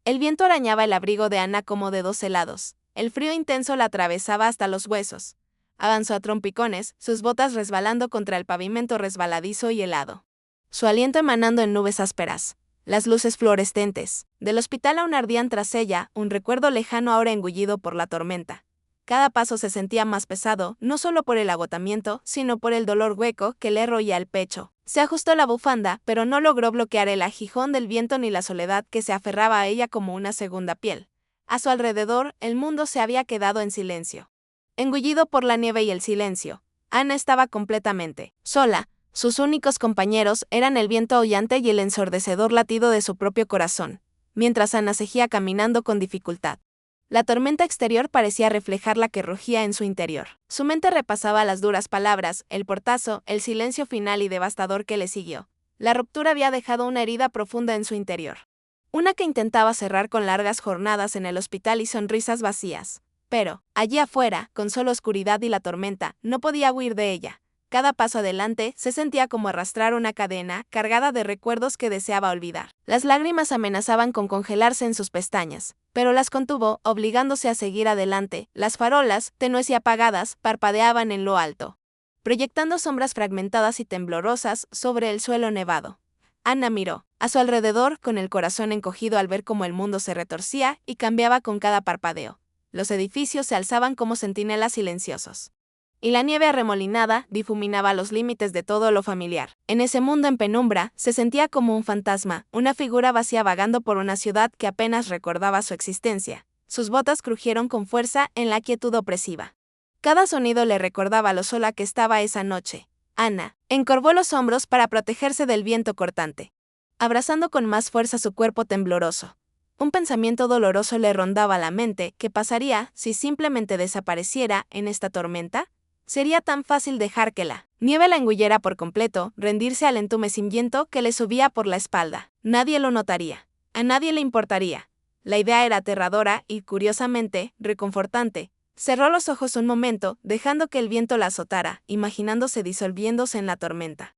El viento arañaba el abrigo de Ana como dedos helados. El frío intenso la atravesaba hasta los huesos. Avanzó a trompicones, sus botas resbalando contra el pavimento resbaladizo y helado. Su aliento emanando en nubes ásperas. Las luces fluorescentes del hospital aún ardían tras ella, un recuerdo lejano ahora engullido por la tormenta. Cada paso se sentía más pesado, no solo por el agotamiento, sino por el dolor hueco que le roía el pecho. Se ajustó la bufanda, pero no logró bloquear el aguijón del viento ni la soledad que se aferraba a ella como una segunda piel. A su alrededor, el mundo se había quedado en silencio. Engullido por la nieve y el silencio, Ana estaba completamente sola. Sus únicos compañeros eran el viento aullante y el ensordecedor latido de su propio corazón, mientras Ana seguía caminando con dificultad. La tormenta exterior parecía reflejar la que rugía en su interior. Su mente repasaba las duras palabras, el portazo, el silencio final y devastador que le siguió. La ruptura había dejado una herida profunda en su interior. Una que intentaba cerrar con largas jornadas en el hospital y sonrisas vacías. Pero, allí afuera, con solo oscuridad y la tormenta, no podía huir de ella. Cada paso adelante se sentía como arrastrar una cadena cargada de recuerdos que deseaba olvidar. Las lágrimas amenazaban con congelarse en sus pestañas, pero las contuvo, obligándose a seguir adelante. Las farolas, tenues y apagadas, parpadeaban en lo alto, proyectando sombras fragmentadas y temblorosas sobre el suelo nevado. Ana miró a su alrededor con el corazón encogido al ver cómo el mundo se retorcía y cambiaba con cada parpadeo. Los edificios se alzaban como centinelas silenciosos. Y la nieve arremolinada difuminaba los límites de todo lo familiar. En ese mundo en penumbra, se sentía como un fantasma, una figura vacía vagando por una ciudad que apenas recordaba su existencia. Sus botas crujieron con fuerza en la quietud opresiva. Cada sonido le recordaba lo sola que estaba esa noche. Ana encorvó los hombros para protegerse del viento cortante, abrazando con más fuerza su cuerpo tembloroso. Un pensamiento doloroso le rondaba la mente. ¿Qué pasaría si simplemente desapareciera en esta tormenta? Sería tan fácil dejar que la nieve la engullera por completo, rendirse al entumecimiento que le subía por la espalda. Nadie lo notaría. A nadie le importaría. La idea era aterradora y, curiosamente, reconfortante. Cerró los ojos un momento, dejando que el viento la azotara, imaginándose disolviéndose en la tormenta.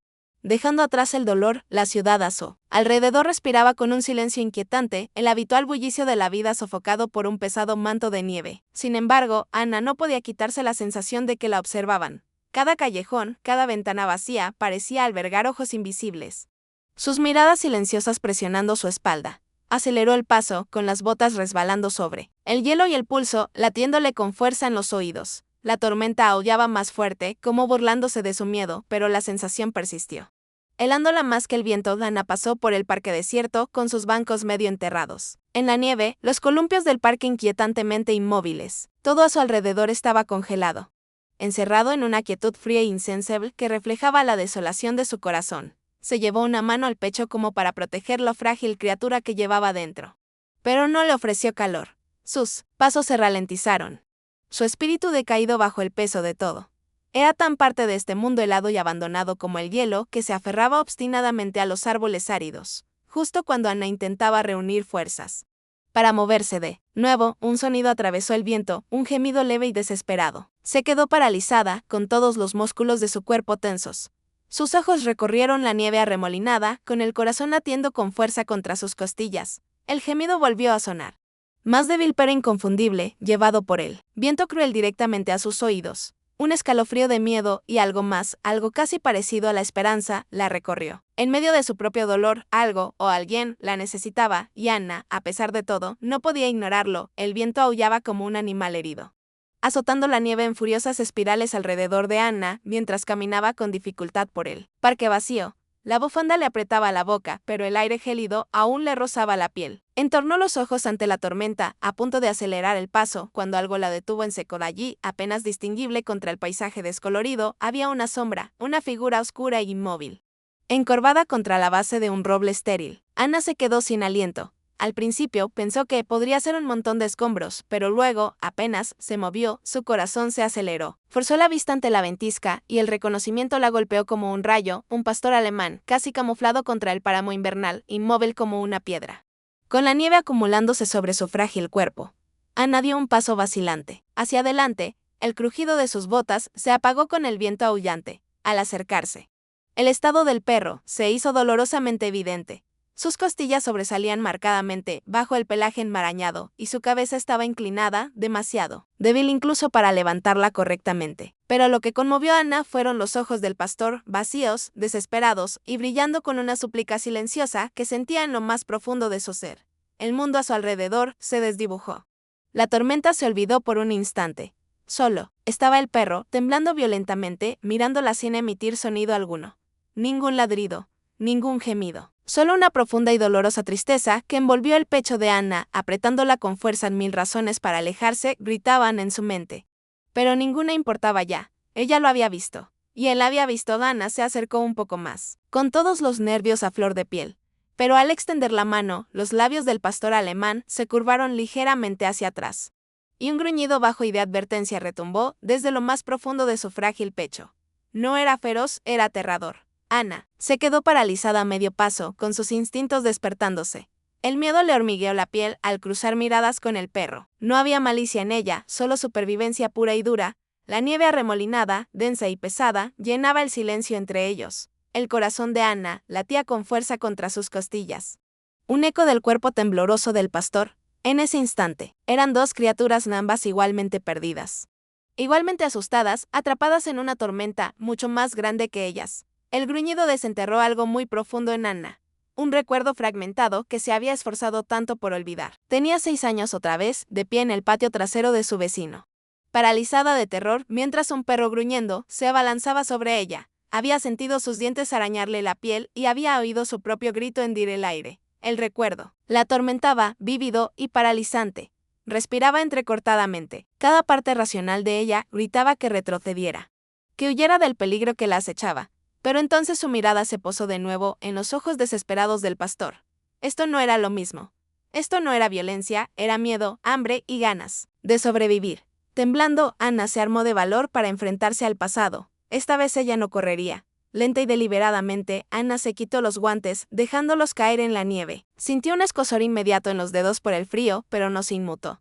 Dejando atrás el dolor, la ciudad asó. Alrededor respiraba con un silencio inquietante, el habitual bullicio de la vida sofocado por un pesado manto de nieve. Sin embargo, Ana no podía quitarse la sensación de que la observaban. Cada callejón, cada ventana vacía, parecía albergar ojos invisibles. Sus miradas silenciosas presionando su espalda. Aceleró el paso, con las botas resbalando sobre el hielo y el pulso, latiéndole con fuerza en los oídos. La tormenta aullaba más fuerte, como burlándose de su miedo, pero la sensación persistió. Helándola más que el viento, Ana pasó por el parque desierto, con sus bancos medio enterrados. En la nieve, los columpios del parque inquietantemente inmóviles. Todo a su alrededor estaba congelado. Encerrado en una quietud fría e insensible que reflejaba la desolación de su corazón. Se llevó una mano al pecho como para proteger la frágil criatura que llevaba dentro. Pero no le ofreció calor. Sus pasos se ralentizaron. Su espíritu decaído bajo el peso de todo. Era tan parte de este mundo helado y abandonado como el hielo que se aferraba obstinadamente a los árboles áridos, justo cuando Ana intentaba reunir fuerzas para moverse de nuevo. Un sonido atravesó el viento, un gemido leve y desesperado. Se quedó paralizada, con todos los músculos de su cuerpo tensos. Sus ojos recorrieron la nieve arremolinada, con el corazón latiendo con fuerza contra sus costillas. El gemido volvió a sonar. Más débil pero inconfundible, llevado por el viento cruel directamente a sus oídos. Un escalofrío de miedo y algo más, algo casi parecido a la esperanza, la recorrió. En medio de su propio dolor, algo o alguien la necesitaba, y Ana, a pesar de todo, no podía ignorarlo. El viento aullaba como un animal herido, azotando la nieve en furiosas espirales alrededor de Ana, mientras caminaba con dificultad por el parque vacío. La bufanda le apretaba la boca, pero el aire gélido aún le rozaba la piel. Entornó los ojos ante la tormenta, a punto de acelerar el paso, cuando algo la detuvo en seco. De allí, apenas distinguible contra el paisaje descolorido, había una sombra, una figura oscura e inmóvil, encorvada contra la base de un roble estéril. Ana se quedó sin aliento. Al principio pensó que podría ser un montón de escombros, pero luego, apenas se movió, su corazón se aceleró. Forzó la vista ante la ventisca, y el reconocimiento la golpeó como un rayo, un pastor alemán, casi camuflado contra el páramo invernal, inmóvil como una piedra, con la nieve acumulándose sobre su frágil cuerpo. Ana dio un paso vacilante hacia adelante. El crujido de sus botas se apagó con el viento aullante. Al acercarse, el estado del perro se hizo dolorosamente evidente. Sus costillas sobresalían marcadamente bajo el pelaje enmarañado y su cabeza estaba inclinada, demasiado débil incluso para levantarla correctamente. Pero lo que conmovió a Anna fueron los ojos del pastor, vacíos, desesperados y brillando con una súplica silenciosa que sentía en lo más profundo de su ser. El mundo a su alrededor se desdibujó. La tormenta se olvidó por un instante. Solo estaba el perro, temblando violentamente, mirándola sin emitir sonido alguno. Ningún ladrido, ningún gemido. Solo una profunda y dolorosa tristeza que envolvió el pecho de Anna, apretándola con fuerza en mil razones para alejarse, gritaban en su mente. Pero ninguna importaba ya. Ella lo había visto. Y él había visto. Anna se acercó un poco más, con todos los nervios a flor de piel. Pero al extender la mano, los labios del pastor alemán se curvaron ligeramente hacia atrás. Y un gruñido bajo y de advertencia retumbó desde lo más profundo de su frágil pecho. No era feroz, era aterrador. Anna se quedó paralizada a medio paso, con sus instintos despertándose. El miedo le hormigueó la piel al cruzar miradas con el perro. No había malicia en ella, solo supervivencia pura y dura. La nieve arremolinada, densa y pesada, llenaba el silencio entre ellos. El corazón de Anna latía con fuerza contra sus costillas. Un eco del cuerpo tembloroso del pastor. En ese instante, eran dos criaturas ambas igualmente perdidas. Igualmente asustadas, atrapadas en una tormenta mucho más grande que ellas. El gruñido desenterró algo muy profundo en Anna. Un recuerdo fragmentado que se había esforzado tanto por olvidar. Tenía 6 años otra vez, de pie en el patio trasero de su vecino. Paralizada de terror, mientras un perro gruñendo se abalanzaba sobre ella. Había sentido sus dientes arañarle la piel y había oído su propio grito hendir el aire. El recuerdo la atormentaba, vívido y paralizante. Respiraba entrecortadamente. Cada parte racional de ella gritaba que retrocediera, que huyera del peligro que la acechaba. Pero entonces su mirada se posó de nuevo en los ojos desesperados del pastor. Esto no era lo mismo. Esto no era violencia, era miedo, hambre y ganas de sobrevivir. Temblando, Anna se armó de valor para enfrentarse al pasado. Esta vez ella no correría. Lenta y deliberadamente, Anna se quitó los guantes, dejándolos caer en la nieve. Sintió un escozor inmediato en los dedos por el frío, pero no se inmutó.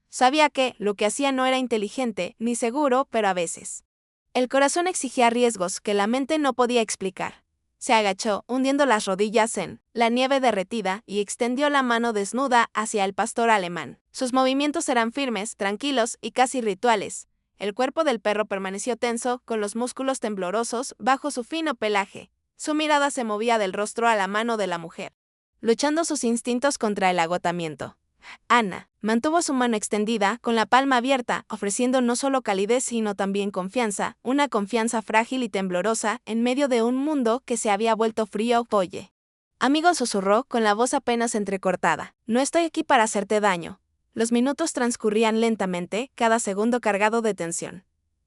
Sabía que lo que hacía no era inteligente ni seguro, pero a veces el corazón exigía riesgos que la mente no podía explicar. Se agachó, hundiendo las rodillas en la nieve derretida, y extendió la mano desnuda hacia el pastor alemán. Sus movimientos eran firmes, tranquilos y casi rituales. El cuerpo del perro permaneció tenso, con los músculos temblorosos bajo su fino pelaje. Su mirada se movía del rostro a la mano de la mujer, luchando sus instintos contra el agotamiento. Anna mantuvo su mano extendida, con la palma abierta, ofreciendo no solo calidez sino también confianza, una confianza frágil y temblorosa, en medio de un mundo que se había vuelto frío. Oye, amigo, susurró, con la voz apenas entrecortada. No estoy aquí para hacerte daño. Los minutos transcurrían lentamente, cada segundo cargado de tensión.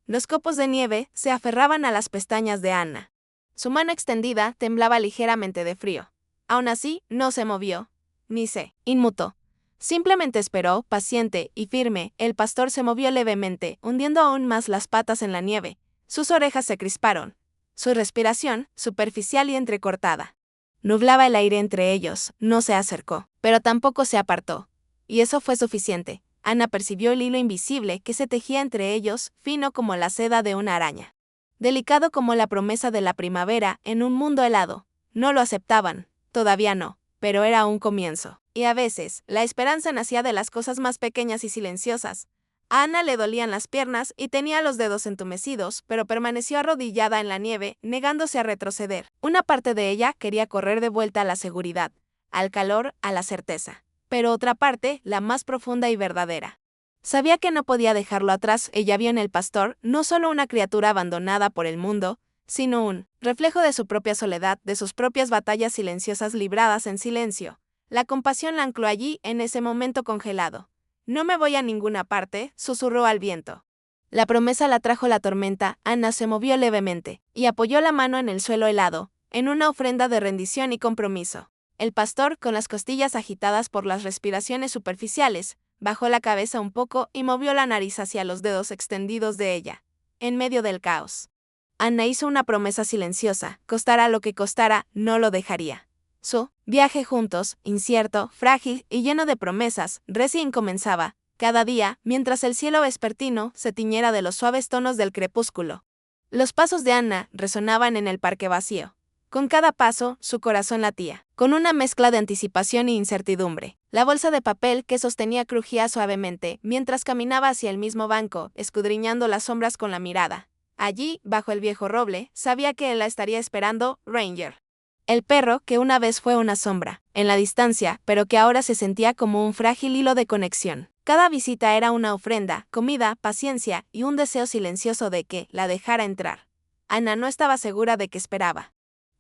Los copos de nieve se aferraban a las pestañas de Anna. Su mano extendida temblaba ligeramente de frío. Aún así, no se movió, ni se inmutó. Simplemente esperó, paciente y firme. El pastor se movió levemente, hundiendo aún más las patas en la nieve. Sus orejas se crisparon. Su respiración, superficial y entrecortada, nublaba el aire entre ellos. No se acercó, pero tampoco se apartó. Y eso fue suficiente. Anna percibió el hilo invisible que se tejía entre ellos, fino como la seda de una araña, delicado como la promesa de la primavera en un mundo helado. No lo aceptaban, todavía no, pero era un comienzo. Y a veces, la esperanza nacía de las cosas más pequeñas y silenciosas. A Anna le dolían las piernas y tenía los dedos entumecidos, pero permaneció arrodillada en la nieve, negándose a retroceder. Una parte de ella quería correr de vuelta a la seguridad, al calor, a la certeza. Pero otra parte, la más profunda y verdadera, sabía que no podía dejarlo atrás. Ella vio en el pastor no solo una criatura abandonada por el mundo, sino un reflejo de su propia soledad, de sus propias batallas silenciosas libradas en silencio. La compasión la ancló allí, en ese momento congelado. No me voy a ninguna parte, susurró al viento. La promesa la trajo la tormenta. Anna se movió levemente y apoyó la mano en el suelo helado, en una ofrenda de rendición y compromiso. El pastor, con las costillas agitadas por las respiraciones superficiales, bajó la cabeza un poco y movió la nariz hacia los dedos extendidos de ella. En medio del caos, Anna hizo una promesa silenciosa: costara lo que costara, no lo dejaría. Su viaje juntos, incierto, frágil y lleno de promesas, recién comenzaba, cada día, mientras el cielo vespertino se tiñera de los suaves tonos del crepúsculo. Los pasos de Anna resonaban en el parque vacío. Con cada paso, su corazón latía, con una mezcla de anticipación e incertidumbre. La bolsa de papel que sostenía crujía suavemente mientras caminaba hacia el mismo banco, escudriñando las sombras con la mirada. Allí, bajo el viejo roble, sabía que él la estaría esperando, Ranger. El perro que una vez fue una sombra, en la distancia, pero que ahora se sentía como un frágil hilo de conexión. Cada visita era una ofrenda, comida, paciencia y un deseo silencioso de que la dejara entrar. Anna no estaba segura de qué esperaba.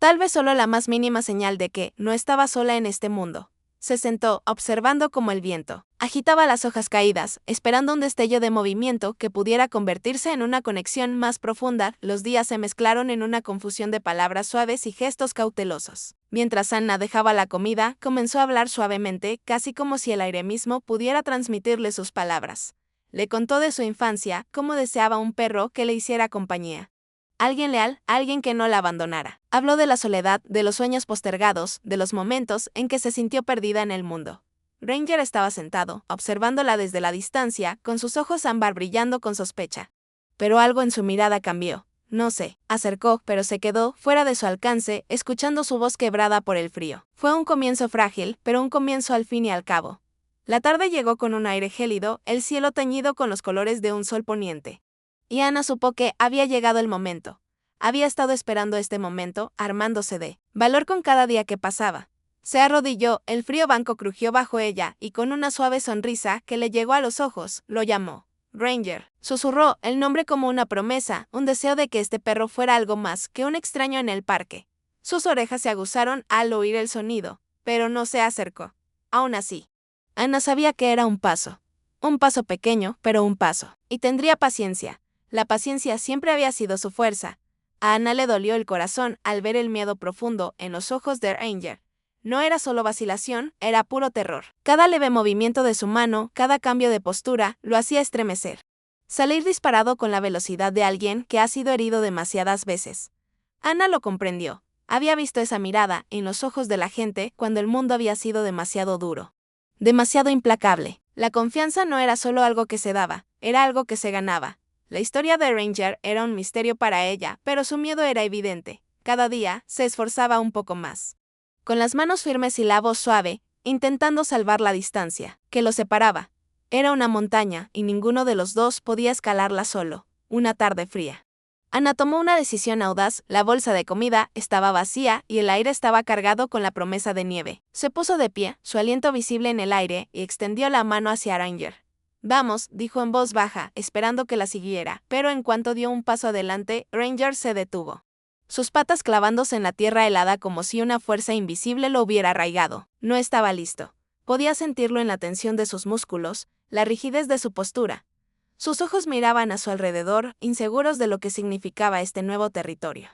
Tal vez solo la más mínima señal de que no estaba sola en este mundo. Se sentó, observando cómo el viento agitaba las hojas caídas, esperando un destello de movimiento que pudiera convertirse en una conexión más profunda. Los días se mezclaron en una confusión de palabras suaves y gestos cautelosos. Mientras Anna dejaba la comida, comenzó a hablar suavemente, casi como si el aire mismo pudiera transmitirle sus palabras. Le contó de su infancia, cómo deseaba un perro que le hiciera compañía. Alguien leal, alguien que no la abandonara. Habló de la soledad, de los sueños postergados, de los momentos en que se sintió perdida en el mundo. Ranger estaba sentado, observándola desde la distancia, con sus ojos ámbar brillando con sospecha. Pero algo en su mirada cambió. No sé, acercó, pero se quedó fuera de su alcance, escuchando su voz quebrada por el frío. Fue un comienzo frágil, pero un comienzo al fin y al cabo. La tarde llegó con un aire gélido, el cielo teñido con los colores de un sol poniente. Y Anna supo que había llegado el momento. Había estado esperando este momento, armándose de valor con cada día que pasaba. Se arrodilló, el frío banco crujió bajo ella, y con una suave sonrisa que le llegó a los ojos, lo llamó. Ranger. Susurró el nombre como una promesa, un deseo de que este perro fuera algo más que un extraño en el parque. Sus orejas se aguzaron al oír el sonido, pero no se acercó. Aún así, Anna sabía que era un paso. Un paso pequeño, pero un paso. Y tendría paciencia. La paciencia siempre había sido su fuerza. A Anna le dolió el corazón al ver el miedo profundo en los ojos de Ranger. No era solo vacilación, era puro terror. Cada leve movimiento de su mano, cada cambio de postura, lo hacía estremecer. Salir disparado con la velocidad de alguien que ha sido herido demasiadas veces. Anna lo comprendió. Había visto esa mirada en los ojos de la gente cuando el mundo había sido demasiado duro. Demasiado implacable. La confianza no era solo algo que se daba, era algo que se ganaba. La historia de Ranger era un misterio para ella, pero su miedo era evidente. Cada día, se esforzaba un poco más. Con las manos firmes y la voz suave, intentando salvar la distancia que los separaba. Era una montaña, y ninguno de los dos podía escalarla solo. Una tarde fría. Anna tomó una decisión audaz, la bolsa de comida estaba vacía y el aire estaba cargado con la promesa de nieve. Se puso de pie, su aliento visible en el aire, y extendió la mano hacia Ranger. Vamos, dijo en voz baja, esperando que la siguiera, pero en cuanto dio un paso adelante, Ranger se detuvo. Sus patas clavándose en la tierra helada como si una fuerza invisible lo hubiera arraigado. No estaba listo. Podía sentirlo en la tensión de sus músculos, la rigidez de su postura. Sus ojos miraban a su alrededor, inseguros de lo que significaba este nuevo territorio.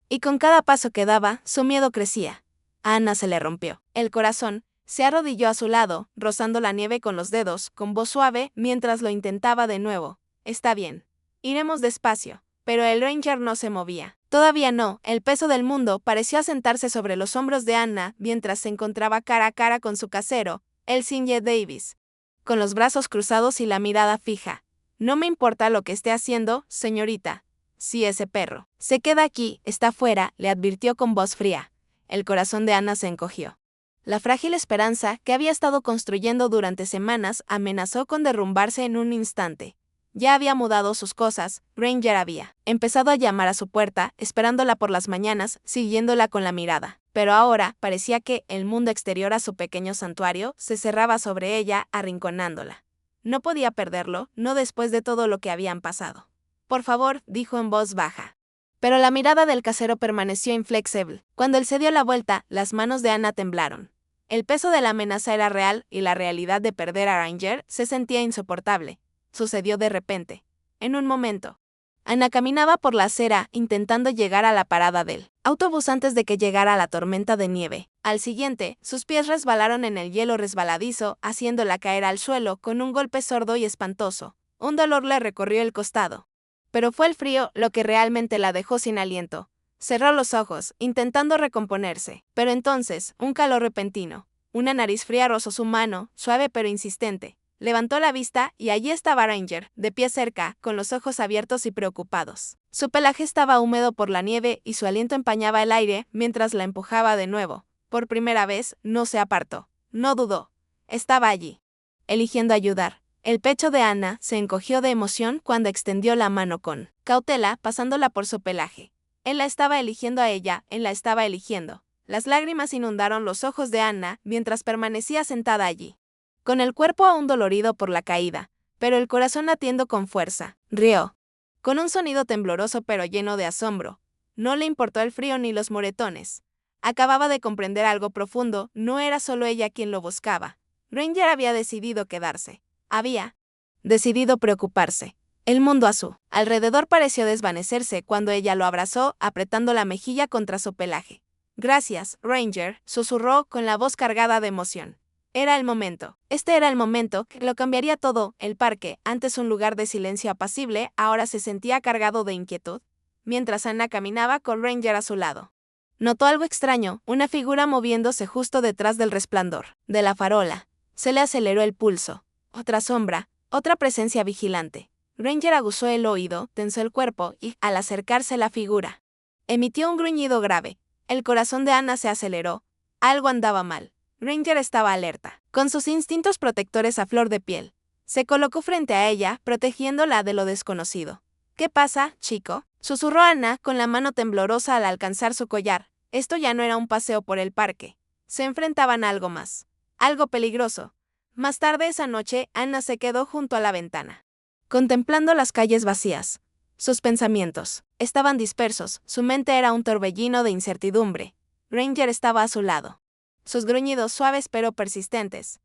Y con cada paso que daba, su miedo crecía. A Anna se le rompió el corazón. Se arrodilló a su lado, rozando la nieve con los dedos, con voz suave, mientras lo intentaba de nuevo. Está bien. Iremos despacio. Pero el Ranger no se movía. Todavía no, el peso del mundo pareció asentarse sobre los hombros de Anna mientras se encontraba cara a cara con su casero, el Sinje Davis. Con los brazos cruzados y la mirada fija. No me importa lo que esté haciendo, señorita. Si ese perro se queda aquí, está fuera, le advirtió con voz fría. El corazón de Anna se encogió. La frágil esperanza que había estado construyendo durante semanas amenazó con derrumbarse en un instante. Ya había mudado sus cosas, Ranger había empezado a llamar a su puerta, esperándola por las mañanas, siguiéndola con la mirada. Pero ahora parecía que el mundo exterior a su pequeño santuario se cerraba sobre ella, arrinconándola. No podía perderlo, no después de todo lo que habían pasado. Por favor, dijo en voz baja. Pero la mirada del casero permaneció inflexible. Cuando él se dio la vuelta, las manos de Anna temblaron. El peso de la amenaza era real y la realidad de perder a Ranger se sentía insoportable. Sucedió de repente. En un momento. Anna caminaba por la acera intentando llegar a la parada del autobús antes de que llegara la tormenta de nieve. Al siguiente, sus pies resbalaron en el hielo resbaladizo, haciéndola caer al suelo con un golpe sordo y espantoso. Un dolor le recorrió el costado. Pero fue el frío lo que realmente la dejó sin aliento. Cerró los ojos, intentando recomponerse. Pero entonces, un calor repentino. Una nariz fría rozó su mano, suave pero insistente. Levantó la vista y allí estaba Ranger, de pie cerca, con los ojos abiertos y preocupados. Su pelaje estaba húmedo por la nieve y su aliento empañaba el aire mientras la empujaba de nuevo. Por primera vez, no se apartó. No dudó. Estaba allí, eligiendo ayudar. El pecho de Anna se encogió de emoción cuando extendió la mano con cautela, pasándola por su pelaje. Él la estaba eligiendo a ella, él la estaba eligiendo. Las lágrimas inundaron los ojos de Anna mientras permanecía sentada allí, con el cuerpo aún dolorido por la caída, pero el corazón latiendo con fuerza. Rió, con un sonido tembloroso pero lleno de asombro. No le importó el frío ni los moretones. Acababa de comprender algo profundo, no era solo ella quien lo buscaba. Ranger había decidido quedarse. Había decidido preocuparse. El mundo a su alrededor pareció desvanecerse cuando ella lo abrazó, apretando la mejilla contra su pelaje. Gracias, Ranger, susurró con la voz cargada de emoción. Era el momento. Este era el momento que lo cambiaría todo. El parque, antes un lugar de silencio apacible, ahora se sentía cargado de inquietud, mientras Anna caminaba con Ranger a su lado. Notó algo extraño, una figura moviéndose justo detrás del resplandor de la farola. Se le aceleró el pulso. Otra sombra, otra presencia vigilante. Ranger aguzó el oído, tensó el cuerpo y, al acercarse la figura, emitió un gruñido grave. El corazón de Anna se aceleró. Algo andaba mal. Ranger estaba alerta, con sus instintos protectores a flor de piel. Se colocó frente a ella, protegiéndola de lo desconocido. ¿Qué pasa, chico?, susurró Anna con la mano temblorosa al alcanzar su collar. Esto ya no era un paseo por el parque. Se enfrentaban a algo más. Algo peligroso. Más tarde esa noche, Anna se quedó junto a la ventana, contemplando las calles vacías. Sus pensamientos estaban dispersos, su mente era un torbellino de incertidumbre. Ranger estaba a su lado. Sus gruñidos suaves pero persistentes.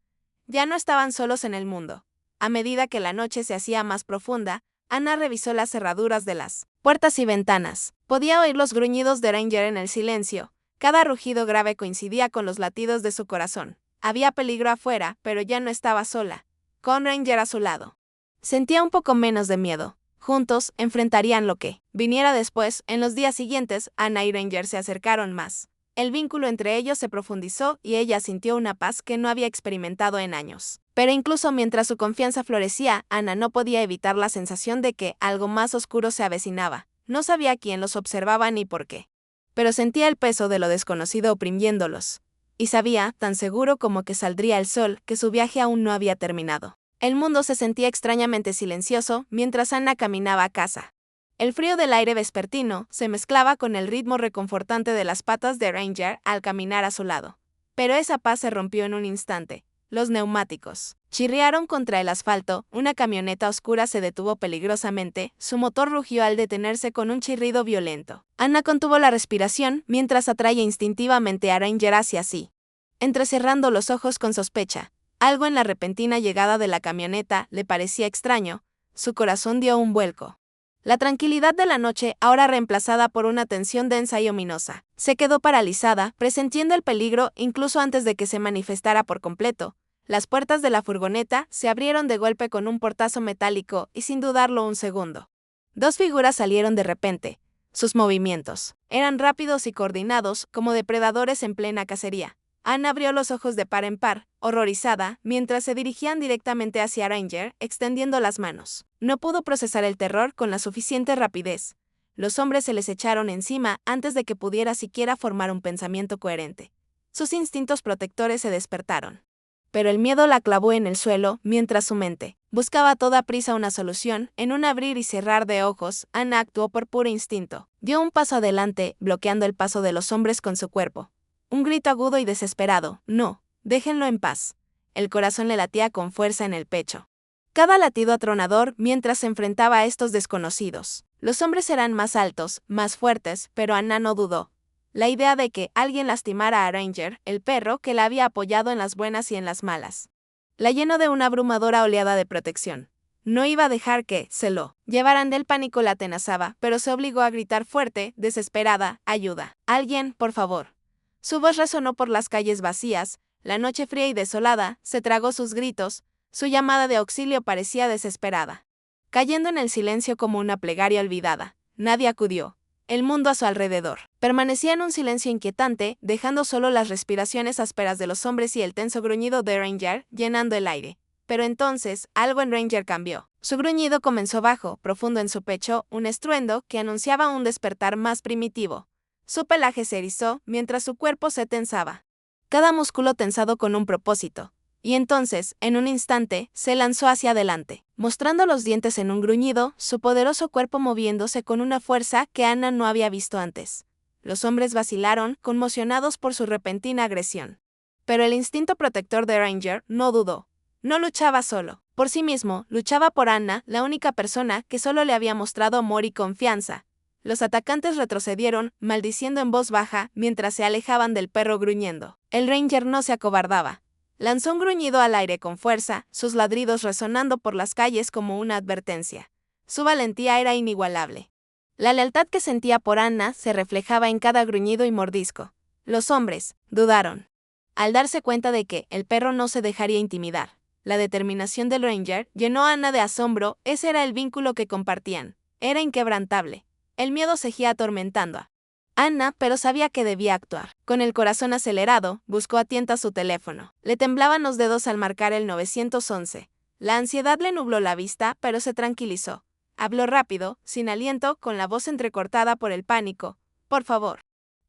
Ya no estaban solos en el mundo. A medida que la noche se hacía más profunda, Anna revisó las cerraduras de las puertas y ventanas. Podía oír los gruñidos de Ranger en el silencio. Cada rugido grave coincidía con los latidos de su corazón. Había peligro afuera, pero ya no estaba sola, con Ranger a su lado. Sentía un poco menos de miedo. Juntos enfrentarían lo que viniera después. En los días siguientes, Anna y Ranger se acercaron más. El vínculo entre ellos se profundizó y ella sintió una paz que no había experimentado en años. Pero incluso mientras su confianza florecía, Anna no podía evitar la sensación de que algo más oscuro se avecinaba. No sabía quién los observaba ni por qué, pero sentía el peso de lo desconocido oprimiéndolos. Y sabía, tan seguro como que saldría el sol, que su viaje aún no había terminado. El mundo se sentía extrañamente silencioso mientras Anna caminaba a casa. El frío del aire vespertino se mezclaba con el ritmo reconfortante de las patas de Ranger al caminar a su lado. Pero esa paz se rompió en un instante. Los neumáticos chirriaron contra el asfalto, una camioneta oscura se detuvo peligrosamente, su motor rugió al detenerse con un chirrido violento. Anna contuvo la respiración mientras atraía instintivamente a Ranger hacia sí, entrecerrando los ojos con sospecha. Algo en la repentina llegada de la camioneta le parecía extraño. Su corazón dio un vuelco. La tranquilidad de la noche, ahora reemplazada por una tensión densa y ominosa, se quedó paralizada, presintiendo el peligro incluso antes de que se manifestara por completo. Las puertas de la furgoneta se abrieron de golpe con un portazo metálico y sin dudarlo un segundo. Dos figuras salieron de repente. Sus movimientos eran rápidos y coordinados como depredadores en plena cacería. Anna abrió los ojos de par en par, horrorizada, mientras se dirigían directamente hacia Ranger, extendiendo las manos. No pudo procesar el terror con la suficiente rapidez. Los hombres se les echaron encima antes de que pudiera siquiera formar un pensamiento coherente. Sus instintos protectores se despertaron. Pero el miedo la clavó en el suelo, mientras su mente buscaba a toda prisa una solución. En un abrir y cerrar de ojos, Anna actuó por puro instinto. Dio un paso adelante, bloqueando el paso de los hombres con su cuerpo. Un grito agudo y desesperado. No, déjenlo en paz. El corazón le latía con fuerza en el pecho. Cada latido atronador mientras se enfrentaba a estos desconocidos. Los hombres eran más altos, más fuertes, pero Anna no dudó. La idea de que alguien lastimara a Ranger, el perro que la había apoyado en las buenas y en las malas, la llenó de una abrumadora oleada de protección. No iba a dejar que se lo llevaran. Del pánico la atenazaba, pero se obligó a gritar fuerte, desesperada: ayuda. Alguien, por favor. Su voz resonó por las calles vacías. La noche fría y desolada se tragó sus gritos. Su llamada de auxilio parecía desesperada, cayendo en el silencio como una plegaria olvidada. Nadie acudió. El mundo a su alrededor permanecía en un silencio inquietante, dejando solo las respiraciones ásperas de los hombres y el tenso gruñido de Ranger llenando el aire. Pero entonces, algo en Ranger cambió. Su gruñido comenzó bajo, profundo en su pecho, un estruendo que anunciaba un despertar más primitivo. Su pelaje se erizó mientras su cuerpo se tensaba. Cada músculo tensado con un propósito. Y entonces, en un instante, se lanzó hacia adelante, mostrando los dientes en un gruñido, su poderoso cuerpo moviéndose con una fuerza que Anna no había visto antes. Los hombres vacilaron, conmocionados por su repentina agresión. Pero el instinto protector de Ranger no dudó. No luchaba solo. Por sí mismo, luchaba por Anna, la única persona que solo le había mostrado amor y confianza. Los atacantes retrocedieron, maldiciendo en voz baja, mientras se alejaban del perro gruñendo. El Ranger no se acobardaba. Lanzó un gruñido al aire con fuerza, sus ladridos resonando por las calles como una advertencia. Su valentía era inigualable. La lealtad que sentía por Anna se reflejaba en cada gruñido y mordisco. Los hombres dudaron. Al darse cuenta de que el perro no se dejaría intimidar, la determinación del Ranger llenó a Anna de asombro. Ese era el vínculo que compartían. Era inquebrantable. El miedo seguía atormentando a Anna, pero sabía que debía actuar. Con el corazón acelerado, buscó a tientas su teléfono. Le temblaban los dedos al marcar el 911. La ansiedad le nubló la vista, pero se tranquilizó. Habló rápido, sin aliento, con la voz entrecortada por el pánico. Por favor.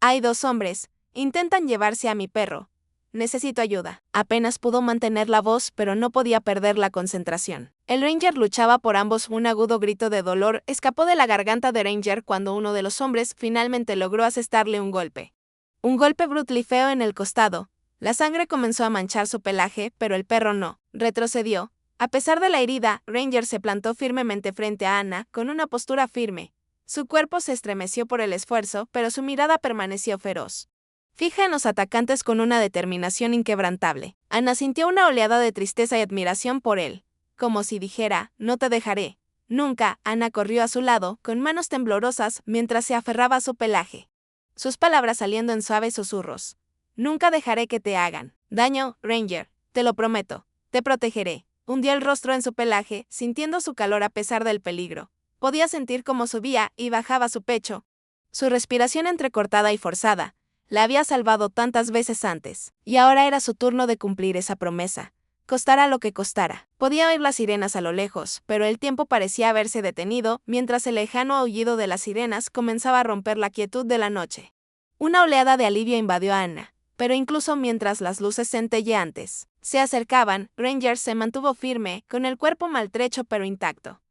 Hay 2 hombres. Intentan llevarse a mi perro. Necesito ayuda. Apenas pudo mantener la voz, pero no podía perder la concentración. El Ranger luchaba por ambos. Un agudo grito de dolor escapó de la garganta de Ranger cuando uno de los hombres finalmente logró asestarle un golpe. Un golpe brutal y feo en el costado. La sangre comenzó a manchar su pelaje, pero el perro no. Retrocedió. A pesar de la herida, Ranger se plantó firmemente frente a Anna, con una postura firme. Su cuerpo se estremeció por el esfuerzo, pero su mirada permaneció feroz. Fija en los atacantes con una determinación inquebrantable. Anna sintió una oleada de tristeza y admiración por él. Como si dijera, no te dejaré. Nunca. Anna corrió a su lado, con manos temblorosas, mientras se aferraba a su pelaje. Sus palabras saliendo en suaves susurros. Nunca dejaré que te hagan daño, Ranger. Te lo prometo. Te protegeré. Hundió el rostro en su pelaje, sintiendo su calor a pesar del peligro. Podía sentir cómo subía y bajaba su pecho. Su respiración entrecortada y forzada. La había salvado tantas veces antes, y ahora era su turno de cumplir esa promesa. Costara lo que costara. Podía oír las sirenas a lo lejos, pero el tiempo parecía haberse detenido mientras el lejano aullido de las sirenas comenzaba a romper la quietud de la noche. Una oleada de alivio invadió a Anna, pero incluso mientras las luces centelleantes se acercaban, Ranger se mantuvo firme, con el cuerpo maltrecho pero intacto.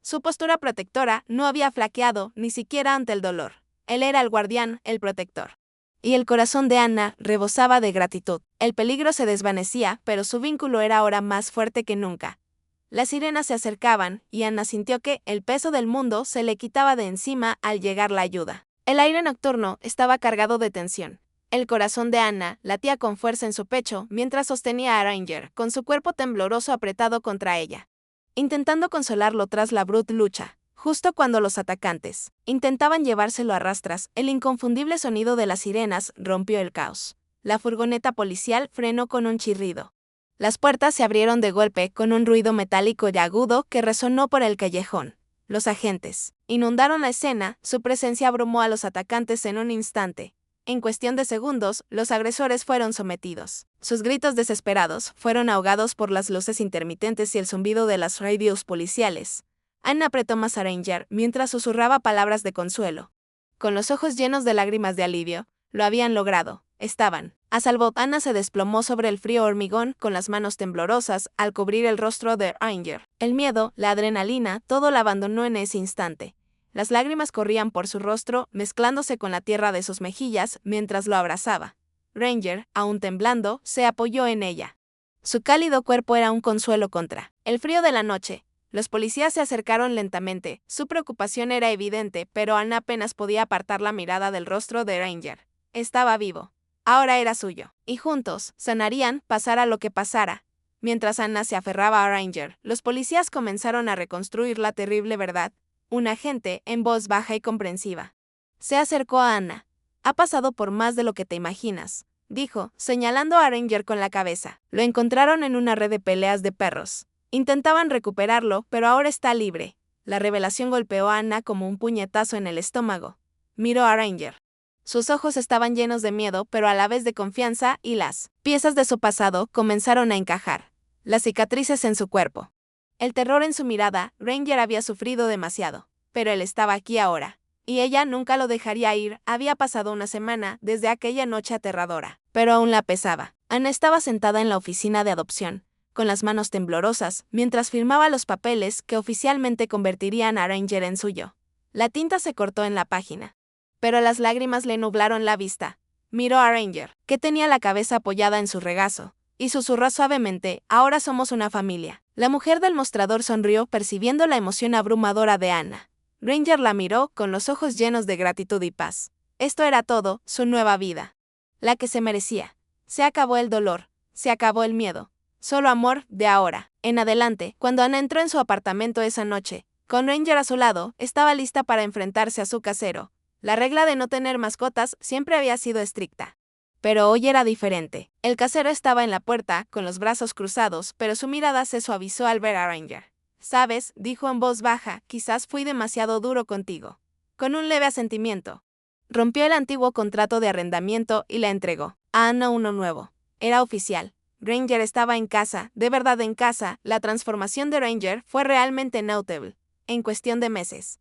Su postura protectora no había flaqueado ni siquiera ante el dolor. Él era el guardián, el protector. Y el corazón de Anna rebosaba de gratitud. El peligro se desvanecía, pero su vínculo era ahora más fuerte que nunca. Las sirenas se acercaban, y Anna sintió que el peso del mundo se le quitaba de encima al llegar la ayuda. El aire nocturno estaba cargado de tensión. El corazón de Anna latía con fuerza en su pecho mientras sostenía a Ranger, con su cuerpo tembloroso apretado contra ella, intentando consolarlo tras la brutal lucha. Justo cuando los atacantes intentaban llevárselo a rastras, el inconfundible sonido de las sirenas rompió el caos. La furgoneta policial frenó con un chirrido. Las puertas se abrieron de golpe con un ruido metálico y agudo que resonó por el callejón. Los agentes inundaron la escena, su presencia abrumó a los atacantes en un instante. En cuestión de segundos, los agresores fueron sometidos. Sus gritos desesperados fueron ahogados por las luces intermitentes y el zumbido de las radios policiales. Anna apretó más a Ranger mientras susurraba palabras de consuelo. Con los ojos llenos de lágrimas de alivio, lo habían logrado. Estaban a salvo. Anna se desplomó sobre el frío hormigón con las manos temblorosas al cubrir el rostro de Ranger. El miedo, la adrenalina, todo la abandonó en ese instante. Las lágrimas corrían por su rostro, mezclándose con la tierra de sus mejillas mientras lo abrazaba. Ranger, aún temblando, se apoyó en ella. Su cálido cuerpo era un consuelo contra el frío de la noche. Los policías se acercaron lentamente. Su preocupación era evidente, pero Anna apenas podía apartar la mirada del rostro de Ranger. Estaba vivo. Ahora era suyo. Y juntos, sanarían, pasara lo que pasara. Mientras Anna se aferraba a Ranger, los policías comenzaron a reconstruir la terrible verdad. Un agente, en voz baja y comprensiva, se acercó a Anna. Ha pasado por más de lo que te imaginas, dijo, señalando a Ranger con la cabeza. Lo encontraron en una red de peleas de perros. Intentaban recuperarlo, pero ahora está libre. La revelación golpeó a Anna como un puñetazo en el estómago. Miró a Ranger. Sus ojos estaban llenos de miedo, pero a la vez de confianza, y las piezas de su pasado comenzaron a encajar. las cicatrices en su cuerpo. El terror en su mirada. Ranger había sufrido demasiado, pero él estaba aquí ahora. Y ella nunca lo dejaría ir. Había pasado una semana desde aquella noche aterradora, pero aún la pesaba. Anna estaba sentada en la oficina de adopción, con las manos temblorosas, mientras firmaba los papeles que oficialmente convertirían a Ranger en suyo. La tinta se cortó en la página, pero las lágrimas le nublaron la vista. Miró a Ranger, que tenía la cabeza apoyada en su regazo, y susurró suavemente: ahora somos una familia. La mujer del mostrador sonrió percibiendo la emoción abrumadora de Anna. Ranger la miró con los ojos llenos de gratitud y paz. Esto era todo, su nueva vida. La que se merecía. Se acabó el dolor, se acabó el miedo. Solo amor, de ahora en adelante. Cuando Anna entró en su apartamento esa noche, con Ranger a su lado, estaba lista para enfrentarse a su casero. La regla de no tener mascotas siempre había sido estricta. Pero hoy era diferente. El casero estaba en la puerta, con los brazos cruzados, pero su mirada se suavizó al ver a Ranger. «Sabes», dijo en voz baja, «quizás fui demasiado duro contigo». Con un leve asentimiento, rompió el antiguo contrato de arrendamiento y le entregó a Anna uno nuevo. Era oficial. Ranger estaba en casa, de verdad en casa. La transformación de Ranger fue realmente notable. En cuestión de meses,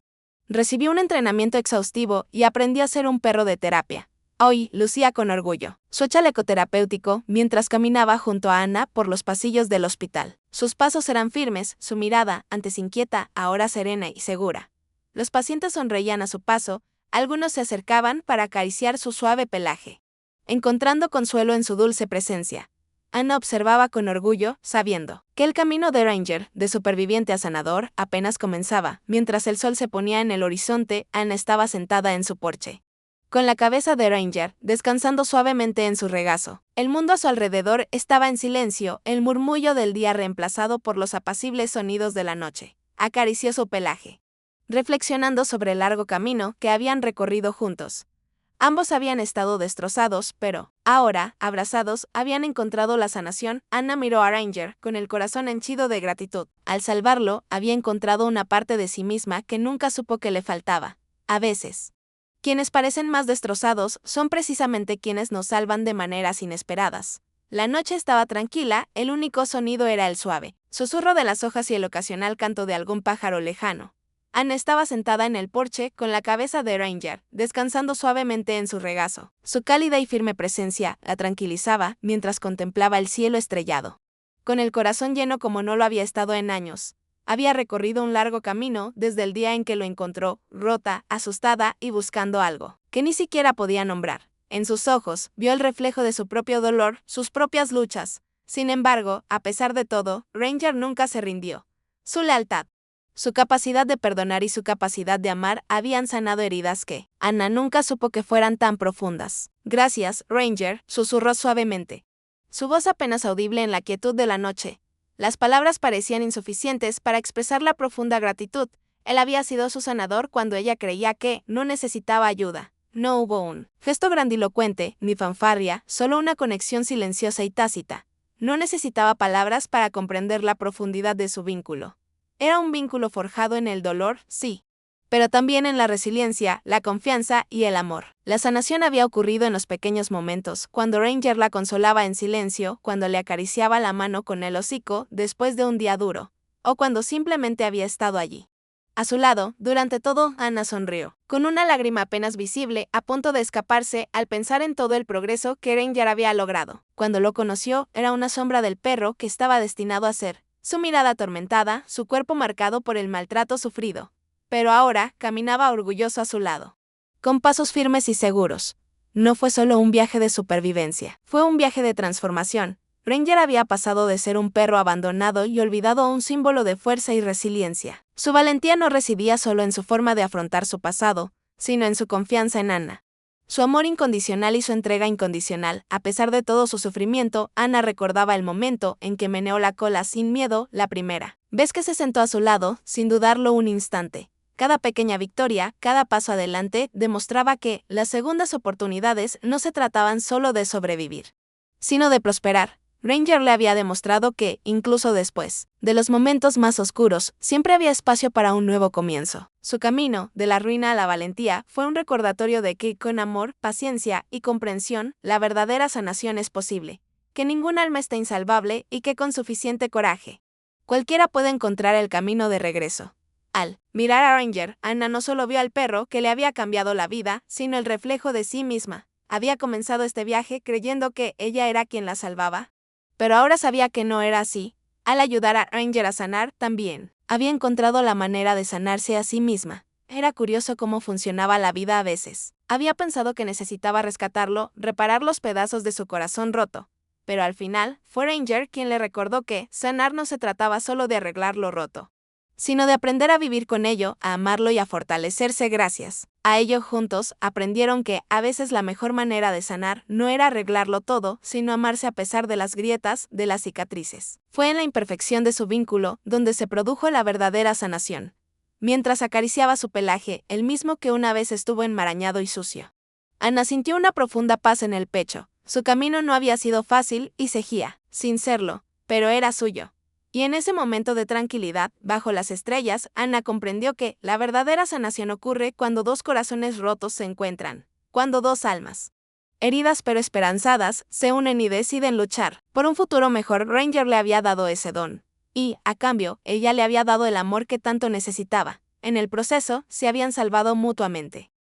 recibió un entrenamiento exhaustivo y aprendió a ser un perro de terapia. Hoy lucía con orgullo su chaleco terapéutico mientras caminaba junto a Anna por los pasillos del hospital. Sus pasos eran firmes, su mirada, antes inquieta, ahora serena y segura. Los pacientes sonreían a su paso, algunos se acercaban para acariciar su suave pelaje, encontrando consuelo en su dulce presencia. Anna observaba con orgullo, sabiendo que el camino de Ranger, de superviviente a sanador, apenas comenzaba. Mientras el sol se ponía en el horizonte, Anna estaba sentada en su porche, con la cabeza de Ranger descansando suavemente en su regazo. El mundo a su alrededor estaba en silencio, el murmullo del día reemplazado por los apacibles sonidos de la noche. Acarició su pelaje, reflexionando sobre el largo camino que habían recorrido juntos. Ambos habían estado destrozados, pero, ahora, abrazados, habían encontrado la sanación. Anna miró a Ranger con el corazón henchido de gratitud. Al salvarlo, había encontrado una parte de sí misma que nunca supo que le faltaba. A veces, quienes parecen más destrozados son precisamente quienes nos salvan de maneras inesperadas. La noche estaba tranquila, el único sonido era el suave susurro de las hojas y el ocasional canto de algún pájaro lejano. Anna estaba sentada en el porche con la cabeza de Ranger, descansando suavemente en su regazo. Su cálida y firme presencia la tranquilizaba mientras contemplaba el cielo estrellado. Con el corazón lleno como no lo había estado en años, había recorrido un largo camino desde el día en que lo encontró, rota, asustada y buscando algo que ni siquiera podía nombrar. En sus ojos vio el reflejo de su propio dolor, sus propias luchas. Sin embargo, a pesar de todo, Ranger nunca se rindió. Su lealtad, su capacidad de perdonar y su capacidad de amar habían sanado heridas que Anna nunca supo que fueran tan profundas. «Gracias, Ranger», susurró suavemente, su voz apenas audible en la quietud de la noche. Las palabras parecían insuficientes para expresar la profunda gratitud. Él había sido su sanador cuando ella creía que no necesitaba ayuda. No hubo un gesto grandilocuente, ni fanfarria, solo una conexión silenciosa y tácita. No necesitaba palabras para comprender la profundidad de su vínculo. Era un vínculo forjado en el dolor, sí, pero también en la resiliencia, la confianza y el amor. La sanación había ocurrido en los pequeños momentos, cuando Ranger la consolaba en silencio, cuando le acariciaba la mano con el hocico después de un día duro, o cuando simplemente había estado allí. A su lado, durante todo, Anna sonrió, con una lágrima apenas visible, a punto de escaparse al pensar en todo el progreso que Ranger había logrado. Cuando lo conoció, era una sombra del perro que estaba destinado a ser. Su mirada atormentada, su cuerpo marcado por el maltrato sufrido. Pero ahora caminaba orgulloso a su lado, con pasos firmes y seguros. No fue solo un viaje de supervivencia, fue un viaje de transformación. Ranger había pasado de ser un perro abandonado y olvidado a un símbolo de fuerza y resiliencia. Su valentía no residía solo en su forma de afrontar su pasado, sino en su confianza en Anna. Su amor incondicional y su entrega incondicional. A pesar de todo su sufrimiento, Anna recordaba el momento en que meneó la cola sin miedo la primera vez que se sentó a su lado, sin dudarlo un instante. Cada pequeña victoria, cada paso adelante, demostraba que las segundas oportunidades no se trataban solo de sobrevivir, sino de prosperar. Ranger le había demostrado que, incluso después de los momentos más oscuros, siempre había espacio para un nuevo comienzo. Su camino, de la ruina a la valentía, fue un recordatorio de que, con amor, paciencia y comprensión, la verdadera sanación es posible. que ningún alma está insalvable y que con suficiente coraje, cualquiera puede encontrar el camino de regreso. Al mirar a Ranger, Anna no solo vio al perro que le había cambiado la vida, sino el reflejo de sí misma. Había comenzado este viaje creyendo que ella era quien la salvaba, pero ahora sabía que no era así. Al ayudar a Ranger a sanar, también había encontrado la manera de sanarse a sí misma. Era curioso cómo funcionaba la vida a veces. Había pensado que necesitaba rescatarlo, reparar los pedazos de su corazón roto, pero al final fue Ranger quien le recordó que sanar no se trataba solo de arreglar lo roto, sino de aprender a vivir con ello, a amarlo y a fortalecerse gracias a ello. Juntos aprendieron que a veces la mejor manera de sanar no era arreglarlo todo, sino amarse a pesar de las grietas, de las cicatrices. Fue en la imperfección de su vínculo donde se produjo la verdadera sanación. Mientras acariciaba su pelaje, el mismo que una vez estuvo enmarañado y sucio, Anna sintió una profunda paz en el pecho. Su camino no había sido fácil y seguía sin serlo, pero era suyo. Y en ese momento de tranquilidad, bajo las estrellas, Anna comprendió que la verdadera sanación ocurre cuando dos corazones rotos se encuentran, cuando dos almas, heridas pero esperanzadas, se unen y deciden luchar por un futuro mejor. Ranger le había dado ese don, y, a cambio, ella le había dado el amor que tanto necesitaba. En el proceso, se habían salvado mutuamente.